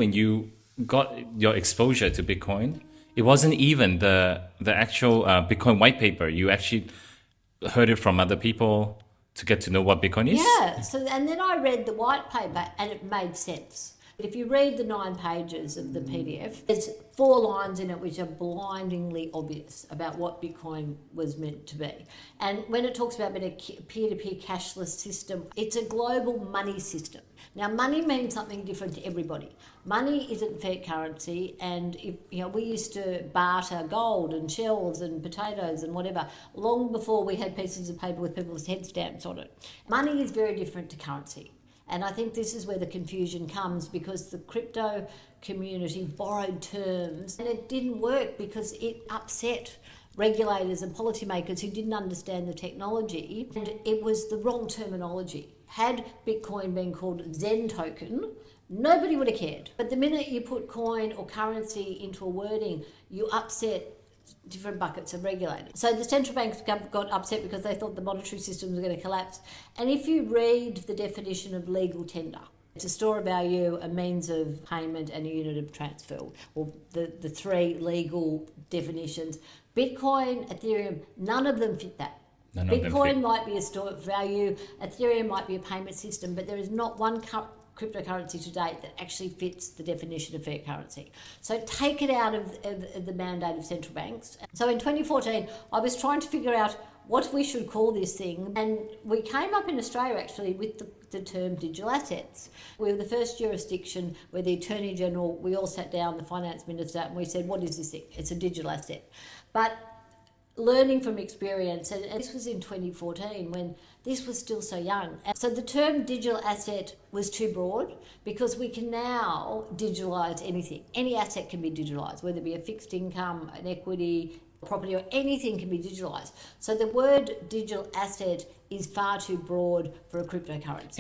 When you got your exposure to Bitcoin, it wasn't even the actual Bitcoin white paper. You actually heard it from other people to get to know what Bitcoin is? Yeah, so and then I read the white paper and it made sense. If you read the 9 pages of the PDF, there's 4 lines in it which are blindingly obvious about what Bitcoin was meant to be. And when it talks about being a peer-to-peer cashless system, it's a global money system. Now, money means something different to everybody. Money isn't fiat currency, and we used to barter gold and shells and potatoes and whatever long before we had pieces of paper with people's head stamps on it. Money is very different to currency. And I think this is where the confusion comes, because the crypto community borrowed terms and it didn't work because it upset regulators and policymakers who didn't understand the technology, and it was the wrong terminology. Had Bitcoin been called Zen token, nobody would have cared. But the minute you put coin or currency into a wording, you upset different buckets of regulators. So the central banks got upset because they thought the monetary system was going to collapse. And if you read the definition of legal tender, it's a store of value, a means of payment, and a unit of transfer, or the 3 legal definitions. Bitcoin, Ethereum, none of them fit that. Bitcoin might be a store of value, Ethereum might be a payment system, but there is not one cryptocurrency to date that actually fits the definition of fiat currency. So take it out of the mandate of central banks. So in 2014, I was trying to figure out what we should call this thing, and we came up in Australia actually with the term digital assets. We were the first jurisdiction where the Attorney General, we all sat down, the Finance Minister, and we said, what is this thing? It's a digital asset. But learning from experience, and this was in 2014 when this was still so young. And so the term digital asset was too broad, because we can now digitalise anything. Any asset can be digitalised, whether it be a fixed income, an equity, property, or anything can be digitalised. So the word digital asset is far too broad for a cryptocurrency.